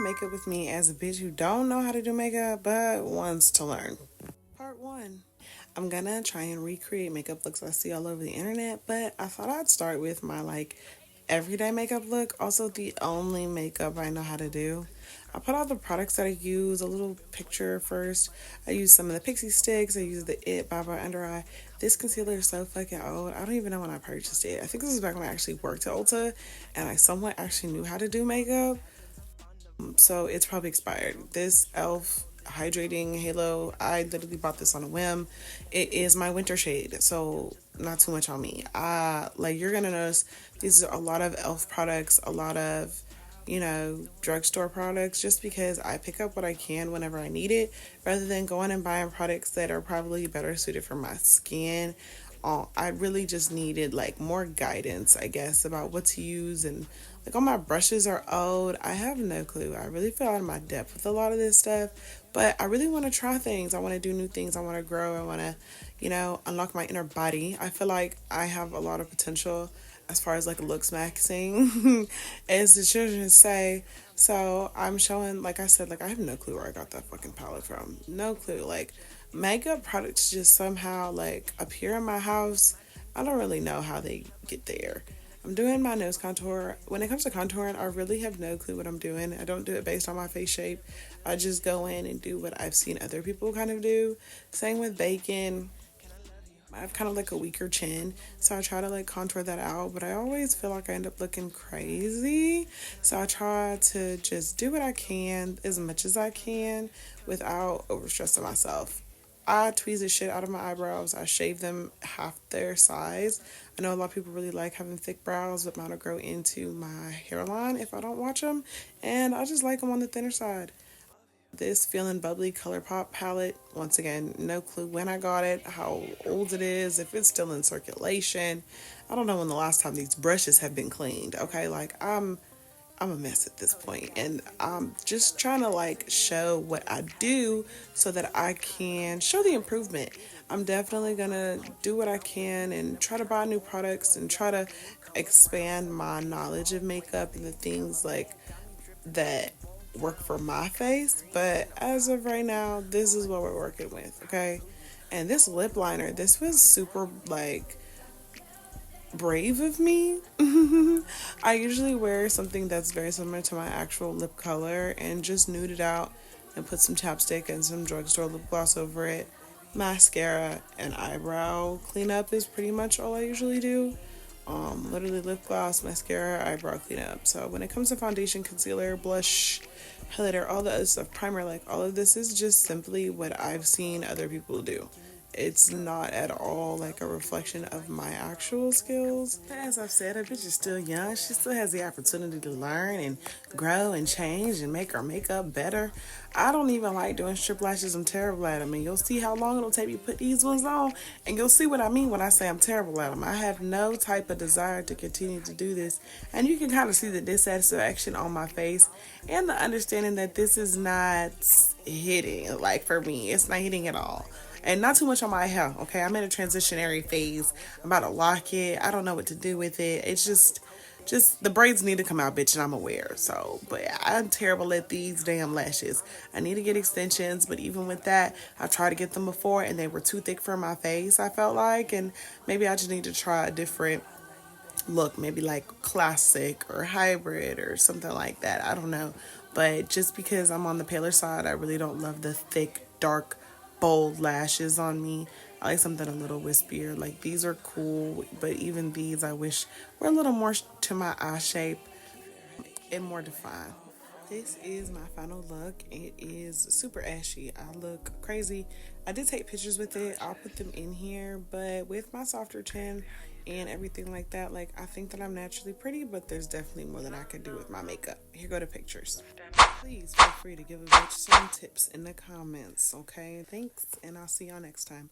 makeup with me as a bitch who don't know how to do makeup but wants to learn. Part 1. I'm gonna try and recreate makeup looks I see all over the internet, but I thought I'd start with my everyday makeup look, also the only makeup I know how to do. I put all the products that I use, a little picture first. I use some of the Pixie sticks. I use the It by Under Eye. This concealer is so fucking old. I don't even know when I purchased it. I think this was back when I actually worked at Ulta and I somewhat actually knew how to do makeup. So it's probably expired. This e.l.f. hydrating halo, I literally bought this on a whim. It is my winter shade, so not too much on me. You're gonna notice these are a lot of e.l.f. products, a lot of drugstore products, just because I pick up what I can whenever I need it, rather than going and buying products that are probably better suited for my skin. I really just needed more guidance, I guess, about what to use, and all my brushes are old. I have no clue. I really feel out of my depth with a lot of this stuff, but I really want to try things. I want to do new things. I want to grow. I want to, unlock my inner body. I feel like I have a lot of potential as far as looks maxing, as the children say. So I'm showing, like I said, I have no clue where I got that fucking palette from. No clue. Makeup products just somehow appear in my house. I don't really know how they get there. I'm doing my nose contour. When it comes to contouring, I really have no clue what I'm doing. I don't do it based on my face shape. I just go in and do what I've seen other people kind of do. Same with bacon. I have kind of a weaker chin, so I try to contour that out, but I always feel like I end up looking crazy. So I try to just do what I can as much as I can without overstressing myself. I tweeze the shit out of my eyebrows. I shave them half their size. I know a lot of people really like having thick brows, but mine will grow into my hairline if I don't watch them, and I just like them on the thinner side. This Feeling Bubbly ColourPop palette, once again, no clue when I got it, how old it is, if it's still in circulation. I don't know when the last time these brushes have been cleaned. Okay, I'm a mess at this point, and I'm just trying to show what I do so that I can show the improvement. I'm definitely gonna do what I can and try to buy new products and try to expand my knowledge of makeup and the things that work for my face. But as of right now, this is what we're working with, okay? And this lip liner, this was super brave of me. I usually wear something that's very similar to my actual lip color and just nude it out and put some chapstick and some drugstore lip gloss over it. Mascara and eyebrow cleanup is pretty much all I usually do. Literally lip gloss, mascara, eyebrow cleanup. So when it comes to foundation, concealer, blush, highlighter, all the other stuff, primer, all of this is just simply what I've seen other people do. It's not at all a reflection of my actual skills. As I've said, a bitch is still young. She still has the opportunity to learn and grow and change and make her makeup better. I don't even like doing strip lashes. I'm terrible at them. And you'll see how long it'll take me to put these ones on. And you'll see what I mean when I say I'm terrible at them. I have no type of desire to continue to do this. And you can kind of see the dissatisfaction on my face and the understanding that this is not hitting. For me, it's not hitting at all. And not too much on my hair, okay? I'm in a transitionary phase. I'm about to lock it. I don't know what to do with it. It's just the braids need to come out, bitch, and I'm aware. So, but I'm terrible at these damn lashes. I need to get extensions, but even with that, I tried to get them before, and they were too thick for my face, I felt like. And maybe I just need to try a different look, maybe classic or hybrid or something like that. I don't know. But just because I'm on the paler side, I really don't love the thick, dark, bold lashes on me. I like something a little wispier. These are cool, but even these I wish were a little more to my eye shape and more defined. This is my final look. It is super ashy. I look crazy. I did take pictures with it. I'll put them in here, but with my softer chin and everything like that, I think that I'm naturally pretty, but there's definitely more than I could do with my makeup. Here go the pictures. Please feel free to give a bitch some tips in the comments, okay? Thanks, and I'll see y'all next time.